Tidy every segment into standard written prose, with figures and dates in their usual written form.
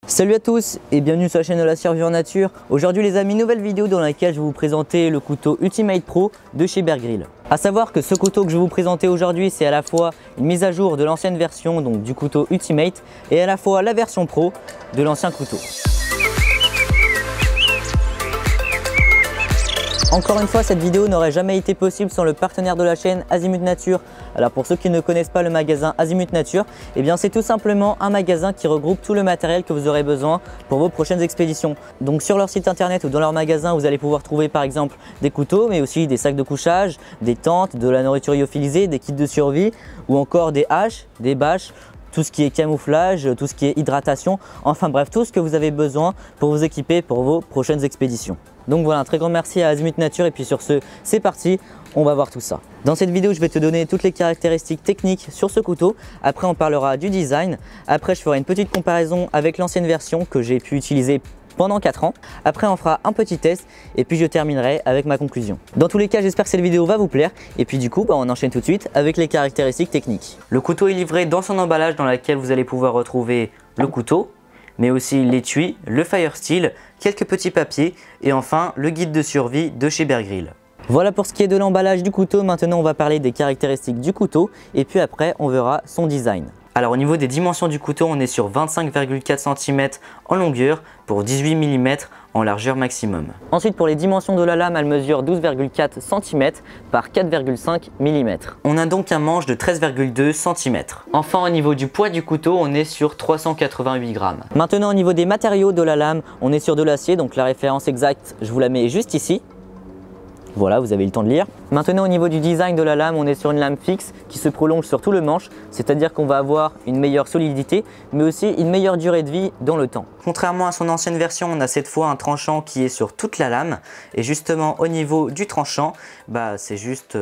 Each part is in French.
Salut à tous et bienvenue sur la chaîne de la Servure Nature. Aujourd'hui les amis, nouvelle vidéo dans laquelle je vais vous présenter le couteau Ultimate Pro de chez Bear Grylls. A savoir que ce couteau que je vais vous présenter aujourd'hui, c'est à la fois une mise à jour de l'ancienne version donc du couteau Ultimate et à la fois la version Pro de l'ancien couteau. Encore une fois, cette vidéo n'aurait jamais été possible sans le partenaire de la chaîne Azimut Nature. Alors pour ceux qui ne connaissent pas le magasin Azimut Nature, eh bien c'est tout simplement un magasin qui regroupe tout le matériel que vous aurez besoin pour vos prochaines expéditions. Donc sur leur site internet ou dans leur magasin, vous allez pouvoir trouver par exemple des couteaux, mais aussi des sacs de couchage, des tentes, de la nourriture lyophilisée, des kits de survie ou encore des haches, des bâches, tout ce qui est camouflage, tout ce qui est hydratation, enfin bref, tout ce que vous avez besoin pour vous équiper pour vos prochaines expéditions. Donc voilà, un très grand merci à Azimut Nature et puis sur ce, c'est parti, on va voir tout ça. Dans cette vidéo, je vais te donner toutes les caractéristiques techniques sur ce couteau. Après, on parlera du design. Après, je ferai une petite comparaison avec l'ancienne version que j'ai pu utiliser pendant 4 ans. Après, on fera un petit test et puis je terminerai avec ma conclusion. Dans tous les cas, j'espère que cette vidéo va vous plaire. Et puis du coup, on enchaîne tout de suite avec les caractéristiques techniques. Le couteau est livré dans son emballage dans lequel vous allez pouvoir retrouver le couteau, mais aussi l'étui, le fire steel, quelques petits papiers et enfin le guide de survie de chez Bear Grylls. Voilà pour ce qui est de l'emballage du couteau. Maintenant, on va parler des caractéristiques du couteau et puis après, on verra son design. Alors au niveau des dimensions du couteau, on est sur 25,4 cm en longueur pour 18 mm en largeur maximum. Ensuite pour les dimensions de la lame, elle mesure 12,4 cm par 4,5 mm. On a donc un manche de 13,2 cm. Enfin au niveau du poids du couteau, on est sur 388 grammes. Maintenant au niveau des matériaux de la lame, on est sur de l'acier, donc la référence exacte, je vous la mets juste ici. Voilà, vous avez eu le temps de lire. Maintenant au niveau du design de la lame, on est sur une lame fixe qui se prolonge sur tout le manche, c'est-à-dire qu'on va avoir une meilleure solidité, mais aussi une meilleure durée de vie dans le temps. Contrairement à son ancienne version, on a cette fois un tranchant qui est sur toute la lame, et justement au niveau du tranchant, c'est juste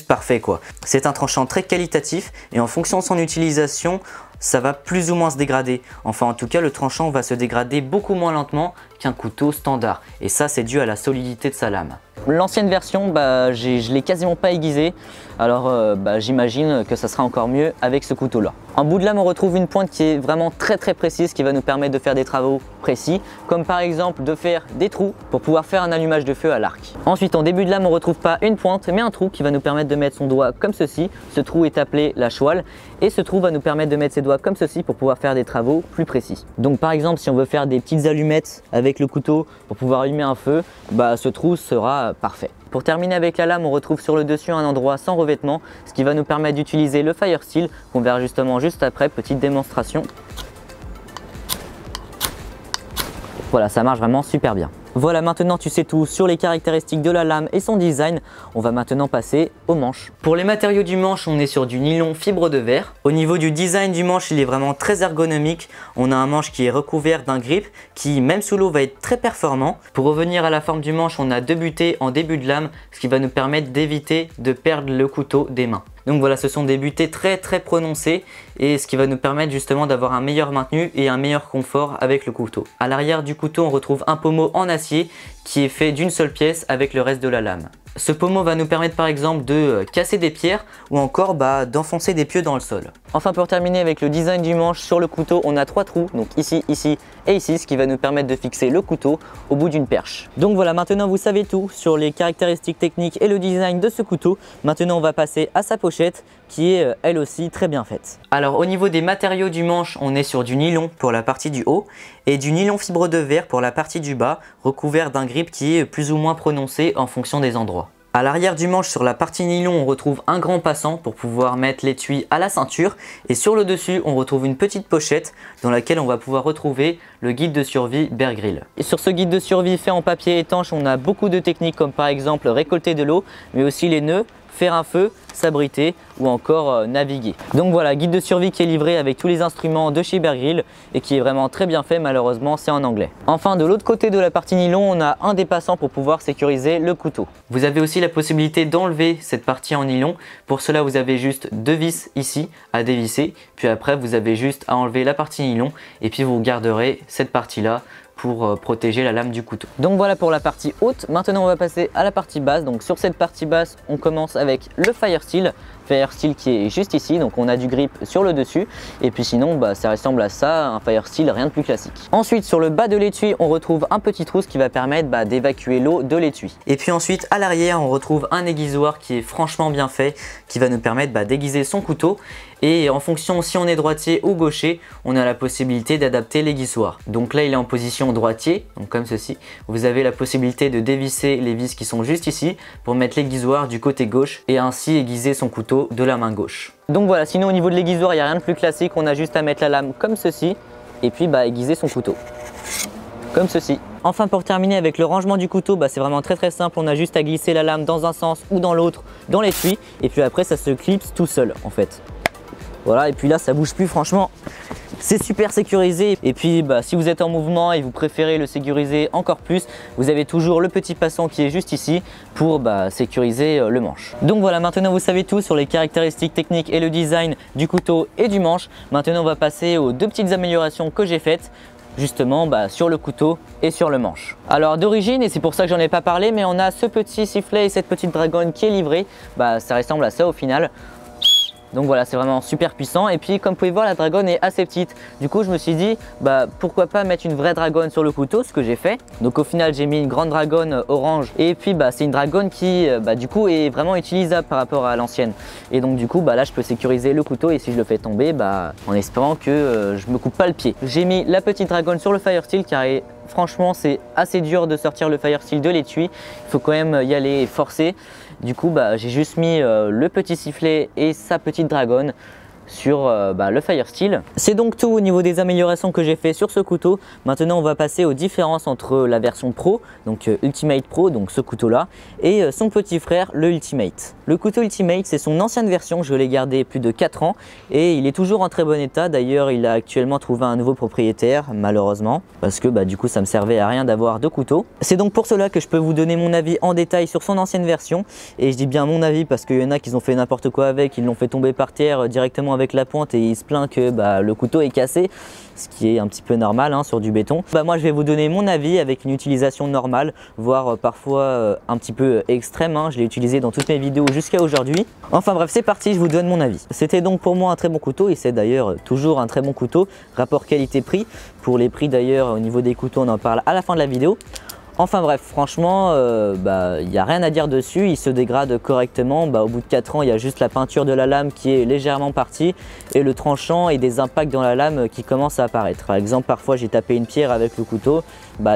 parfait quoi. C'est un tranchant très qualitatif et en fonction de son utilisation, ça va plus ou moins se dégrader. Enfin en tout cas le tranchant va se dégrader beaucoup moins lentement qu'un couteau standard et ça c'est dû à la solidité de sa lame. L'ancienne version, je l'ai quasiment pas aiguisé, alors j'imagine que ça sera encore mieux avec ce couteau là. En bout de lame on retrouve une pointe qui est vraiment très précise qui va nous permettre de faire des travaux précis, comme par exemple de faire des trous pour pouvoir faire un allumage de feu à l'arc. Ensuite en début de lame on retrouve pas une pointe mais un trou qui va nous permettre de mettre son doigt comme ceci. Ce trou est appelé la choile et ce trou va nous permettre de mettre ses doigts comme ceci pour pouvoir faire des travaux plus précis. Donc par exemple si on veut faire des petites allumettes avec le couteau pour pouvoir allumer un feu, ce trou sera parfait. Pour terminer avec la lame, on retrouve sur le dessus un endroit sans revêtement, ce qui va nous permettre d'utiliser le fire steel qu'on verra justement juste après, petite démonstration. Voilà, ça marche vraiment super bien. Voilà, maintenant tu sais tout sur les caractéristiques de la lame et son design. On va maintenant passer au manche. Pour les matériaux du manche, on est sur du nylon fibre de verre. Au niveau du design du manche, il est vraiment très ergonomique. On a un manche qui est recouvert d'un grip qui, même sous l'eau, va être très performant. Pour revenir à la forme du manche, on a 2 butées en début de lame, ce qui va nous permettre d'éviter de perdre le couteau des mains. Donc voilà, ce sont des butées très prononcées et ce qui va nous permettre justement d'avoir un meilleur maintenu et un meilleur confort avec le couteau. À l'arrière du couteau, on retrouve un pommeau en acier qui est fait d'une seule pièce avec le reste de la lame. Ce pommeau va nous permettre par exemple de casser des pierres ou encore d'enfoncer des pieux dans le sol. Enfin pour terminer avec le design du manche, sur le couteau on a 3 trous, donc ici, ici et ici, ce qui va nous permettre de fixer le couteau au bout d'une perche. Donc voilà, maintenant vous savez tout sur les caractéristiques techniques et le design de ce couteau. Maintenant on va passer à sa pochette qui est elle aussi très bien faite. Alors au niveau des matériaux du manche, on est sur du nylon pour la partie du haut et du nylon fibre de verre pour la partie du bas, recouvert d'un grip qui est plus ou moins prononcé en fonction des endroits. À l'arrière du manche, sur la partie nylon, on retrouve un grand passant pour pouvoir mettre l'étui à la ceinture. Et sur le dessus, on retrouve une petite pochette dans laquelle on va pouvoir retrouver le guide de survie Bear Grylls. Et sur ce guide de survie fait en papier étanche, on a beaucoup de techniques comme par exemple récolter de l'eau, mais aussi les nœuds, faire un feu, s'abriter ou encore naviguer. Donc voilà, guide de survie qui est livré avec tous les instruments de chez Bear Grylls et qui est vraiment très bien fait, malheureusement c'est en anglais. Enfin de l'autre côté de la partie nylon, on a un dépassant pour pouvoir sécuriser le couteau. Vous avez aussi la possibilité d'enlever cette partie en nylon. Pour cela vous avez juste 2 vis ici à dévisser, puis après vous avez juste à enlever la partie nylon et puis vous garderez cette partie là pour protéger la lame du couteau. Donc voilà pour la partie haute. Maintenant on va passer à la partie basse. Donc sur cette partie basse on commence avec le fire steel. fire steel qui est juste ici, donc on a du grip sur le dessus et puis sinon bah, ça ressemble à ça, un fire steel, rien de plus classique. Ensuite sur le bas de l'étui on retrouve un petit trou, ce qui va permettre bah, d'évacuer l'eau de l'étui. Et puis ensuite à l'arrière on retrouve un aiguisoir qui est franchement bien fait, qui va nous permettre bah, d'aiguiser son couteau. Et en fonction si on est droitier ou gaucher, on a la possibilité d'adapter l'aiguisoir. Donc là il est en position droitier, donc comme ceci. Vous avez la possibilité de dévisser les vis qui sont juste ici pour mettre l'aiguisoir du côté gauche et ainsi aiguiser son couteau de la main gauche. Donc voilà, sinon au niveau de l'aiguisoir il n'y a rien de plus classique, on a juste à mettre la lame comme ceci et puis bah, aiguiser son couteau. Comme ceci. Enfin pour terminer avec le rangement du couteau, bah, c'est vraiment très simple, on a juste à glisser la lame dans un sens ou dans l'autre dans l'étui et puis après ça se clipse tout seul en fait. Voilà, et puis là ça bouge plus, franchement c'est super sécurisé. Et puis bah, si vous êtes en mouvement et vous préférez le sécuriser encore plus, vous avez toujours le petit passant qui est juste ici pour bah, sécuriser le manche. Donc voilà, maintenant vous savez tout sur les caractéristiques techniques et le design du couteau et du manche. Maintenant on va passer aux deux petites améliorations que j'ai faites justement bah, sur le couteau et sur le manche. Alors d'origine, et c'est pour ça que j'en ai pas parlé, mais on a ce petit sifflet et cette petite dragonne qui est livrée, bah, ça ressemble à ça au final. Donc voilà, c'est vraiment super puissant. Et puis comme vous pouvez voir, la dragonne est assez petite. Du coup je me suis dit bah pourquoi pas mettre une vraie dragonne sur le couteau, ce que j'ai fait. Donc au final j'ai mis une grande dragonne orange. Et puis bah c'est une dragonne qui bah, du coup est vraiment utilisable par rapport à l'ancienne. Et donc du coup bah là je peux sécuriser le couteau et si je le fais tomber bah en espérant que je me coupe pas le pied. J'ai mis la petite dragonne sur le fire steel car franchement c'est assez dur de sortir le fire steel de l'étui. Il faut quand même y aller et forcer. Du coup bah, j'ai juste mis le petit sifflet et sa petite dragonne sur le fire steel. C'est donc tout au niveau des améliorations que j'ai fait sur ce couteau. Maintenant on va passer aux différences entre la version Pro, donc Ultimate Pro, donc ce couteau là, et son petit frère le Ultimate. Le couteau Ultimate c'est son ancienne version, je l'ai gardé plus de 4 ans et il est toujours en très bon état. D'ailleurs il a actuellement trouvé un nouveau propriétaire malheureusement parce que du coup ça me servait à rien d'avoir deux couteaux. C'est donc pour cela que je peux vous donner mon avis en détail sur son ancienne version et je dis bien mon avis parce qu'il y en a qui ont fait n'importe quoi avec, ils l'ont fait tomber par terre directement avec la pointe et il se plaint que le couteau est cassé, ce qui est un petit peu normal hein, sur du béton. Moi je vais vous donner mon avis avec une utilisation normale, voire parfois un petit peu extrême, hein. Je l'ai utilisé dans toutes mes vidéos jusqu'à aujourd'hui. Enfin bref, c'est parti, je vous donne mon avis. C'était donc pour moi un très bon couteau et c'est d'ailleurs toujours un très bon couteau, rapport qualité-prix. Pour les prix d'ailleurs au niveau des couteaux on en parle à la fin de la vidéo. Enfin bref, franchement, il n'y a rien à dire dessus, il se dégrade correctement. Au bout de 4 ans, il y a juste la peinture de la lame qui est légèrement partie et le tranchant et des impacts dans la lame qui commencent à apparaître. Par exemple, parfois j'ai tapé une pierre avec le couteau,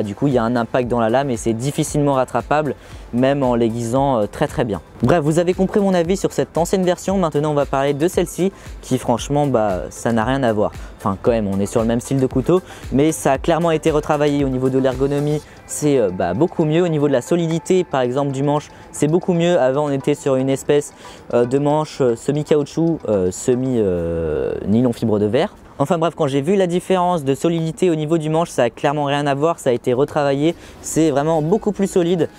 du coup il y a un impact dans la lame et c'est difficilement rattrapable, même en l'aiguisant très bien. Bref, vous avez compris mon avis sur cette ancienne version. Maintenant on va parler de celle-ci qui franchement ça n'a rien à voir. Enfin quand même, on est sur le même style de couteau, mais ça a clairement été retravaillé au niveau de l'ergonomie. C'est beaucoup mieux au niveau de la solidité par exemple du manche, c'est beaucoup mieux. Avant on était sur une espèce de manche semi-caoutchouc, semi-nylon fibre de verre. Enfin bref, quand j'ai vu la différence de solidité au niveau du manche, ça a clairement rien à voir, ça a été retravaillé, c'est vraiment beaucoup plus solide.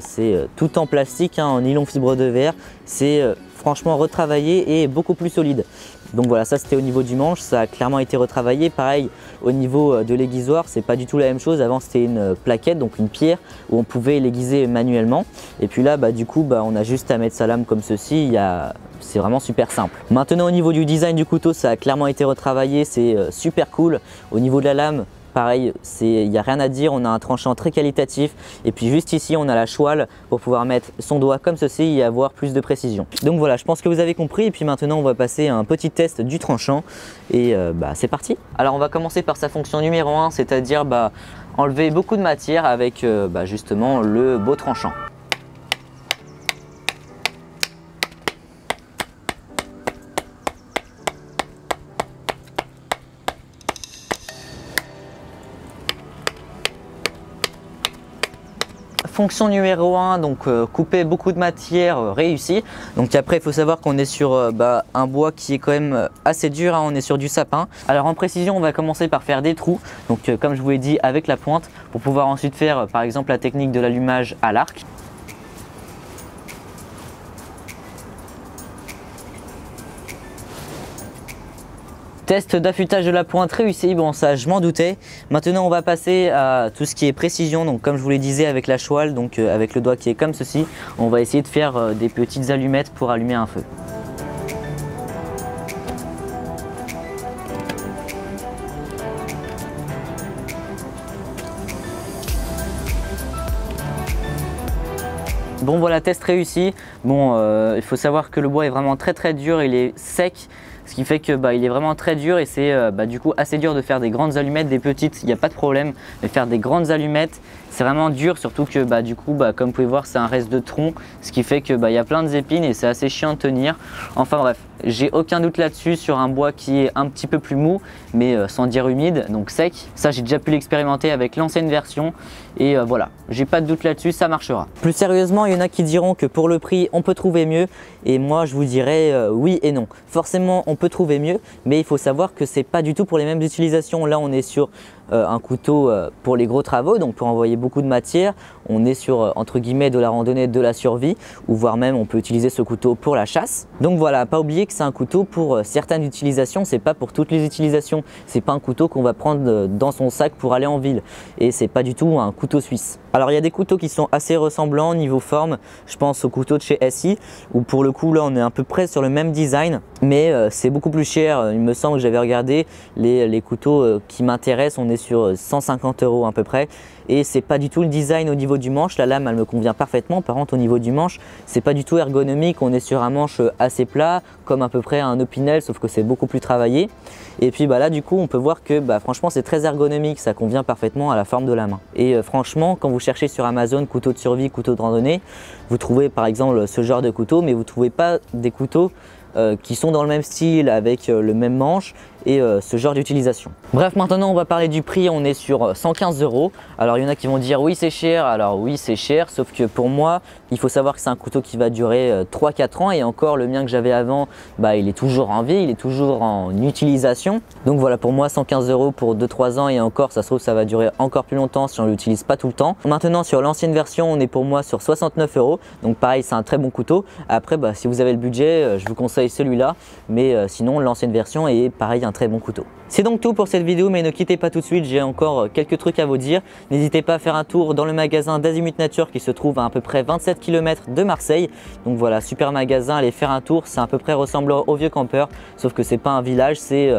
C'est tout en plastique, hein, en nylon fibre de verre, c'est franchement retravaillé et beaucoup plus solide. Donc voilà, ça c'était au niveau du manche, ça a clairement été retravaillé. Pareil au niveau de l'aiguisoir, c'est pas du tout la même chose. Avant c'était une plaquette, donc une pierre où on pouvait l'aiguiser manuellement. Et puis là du coup on a juste à mettre sa lame comme ceci, c'est vraiment super simple. Maintenant au niveau du design du couteau, ça a clairement été retravaillé, c'est super cool. Au niveau de la lame, pareil, il n'y a rien à dire, on a un tranchant très qualitatif et puis juste ici on a la chouale pour pouvoir mettre son doigt comme ceci et avoir plus de précision. Donc voilà, je pense que vous avez compris et puis maintenant on va passer à un petit test du tranchant et c'est parti. Alors on va commencer par sa fonction numéro 1, c'est-à-dire enlever beaucoup de matière avec justement le beau tranchant. Fonction numéro 1, donc couper beaucoup de matière réussie. Donc après il faut savoir qu'on est sur un bois qui est quand même assez dur, hein, on est sur du sapin. Alors en précision on va commencer par faire des trous, donc comme je vous l'ai dit avec la pointe, pour pouvoir ensuite faire par exemple la technique de l'allumage à l'arc. Test d'affûtage de la pointe réussi, bon ça je m'en doutais. Maintenant on va passer à tout ce qui est précision, donc comme je vous le disais avec la chouale, donc avec le doigt qui est comme ceci, on va essayer de faire des petites allumettes pour allumer un feu. Bon voilà, test réussi. Bon, il faut savoir que le bois est vraiment très dur, il est sec. Ce qui fait que il est vraiment très dur et c'est du coup assez dur de faire des grandes allumettes. Des petites, il n'y a pas de problème, mais faire des grandes allumettes, c'est vraiment dur, surtout que du coup comme vous pouvez voir, c'est un reste de tronc, ce qui fait que il y a plein d'épines et c'est assez chiant de tenir. Enfin bref, j'ai aucun doute là-dessus sur un bois qui est un petit peu plus mou, mais sans dire humide, donc sec. Ça, j'ai déjà pu l'expérimenter avec l'ancienne version et voilà, j'ai pas de doute là-dessus, ça marchera. Plus sérieusement, il y en a qui diront que pour le prix, on peut trouver mieux et moi je vous dirais oui et non. Forcément, on peut trouver mieux, mais il faut savoir que c'est pas du tout pour les mêmes utilisations. Là, on est sur un couteau pour les gros travaux, donc pour envoyer beaucoup de matière. On est sur entre guillemets de la randonnée, de la survie, ou voire même on peut utiliser ce couteau pour la chasse. Donc voilà, pas oublier que c'est un couteau pour certaines utilisations, c'est pas pour toutes les utilisations. C'est pas un couteau qu'on va prendre dans son sac pour aller en ville, et c'est pas du tout un couteau suisse. Alors il y a des couteaux qui sont assez ressemblants niveau forme. Je pense au couteau de chez SI, où pour le coup là on est à peu près sur le même design, mais c'est beaucoup plus cher. Il me semble que j'avais regardé les couteaux qui m'intéressent, on est sur 150 € à peu près, et c'est pas du tout le design au niveau du manche. La lame elle me convient parfaitement, par contre au niveau du manche c'est pas du tout ergonomique. On est sur un manche assez plat, comme à peu près un Opinel, sauf que c'est beaucoup plus travaillé. Et puis là du coup on peut voir que franchement c'est très ergonomique, ça convient parfaitement à la forme de la main. Et franchement, quand vous cherchez sur Amazon couteau de survie, couteau de randonnée, vous trouvez par exemple ce genre de couteau, mais vous ne trouvez pas des couteaux qui sont dans le même style avec le même manche et ce genre d'utilisation. Bref, maintenant on va parler du prix. On est sur 115 €. Alors il y en a qui vont dire oui c'est cher. Alors oui c'est cher, sauf que pour moi il faut savoir que c'est un couteau qui va durer 3-4 ans, et encore le mien que j'avais avant, il est toujours en vie, il est toujours en utilisation. Donc voilà, pour moi 115 € pour 2-3 ans, et encore ça se trouve ça va durer encore plus longtemps si on ne l'utilise pas tout le temps. Maintenant sur l'ancienne version on est pour moi sur 69 €. Donc pareil, c'est un très bon couteau. Après si vous avez le budget, je vous conseille celui-là, mais sinon l'ancienne version est pareil un très bon couteau. C'est donc tout pour cette vidéo, mais ne quittez pas tout de suite, j'ai encore quelques trucs à vous dire. N'hésitez pas à faire un tour dans le magasin d'Azimut Nature qui se trouve à peu près 27 km de Marseille. Donc voilà, super magasin, allez faire un tour, c'est à peu près ressemblant au Vieux Campeur, sauf que c'est pas un village, c'est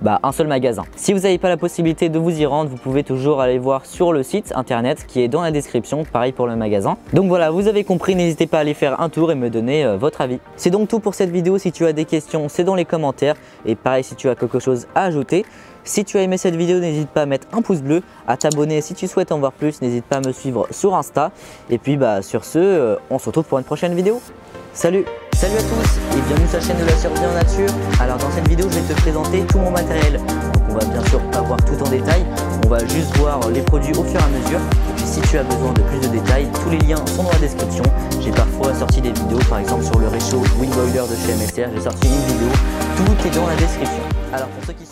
un seul magasin. Si vous n'avez pas la possibilité de vous y rendre, vous pouvez toujours aller voir sur le site internet qui est dans la description, pareil pour le magasin. Donc voilà, vous avez compris, n'hésitez pas à aller faire un tour et me donner votre avis. C'est donc tout pour cette vidéo. Si tu as des questions, c'est dans les commentaires, et pareil si tu as quelque chose à ajouter. Si tu as aimé cette vidéo, n'hésite pas à mettre un pouce bleu, à t'abonner si tu souhaites en voir plus, n'hésite pas à me suivre sur Insta. Et puis sur ce, on se retrouve pour une prochaine vidéo. Salut! Salut à tous et bienvenue sur la chaîne de la survie en nature. Alors dans cette vidéo je vais te présenter tout mon matériel. Donc on va bien sûr pas voir tout en détail, on va juste voir les produits au fur et à mesure. Et puis si tu as besoin de plus de détails, tous les liens sont dans la description. J'ai parfois sorti des vidéos, par exemple sur le réchaud Windboiler de chez MSR, j'ai sorti une vidéo, tout est dans la description. Alors pour ceux qui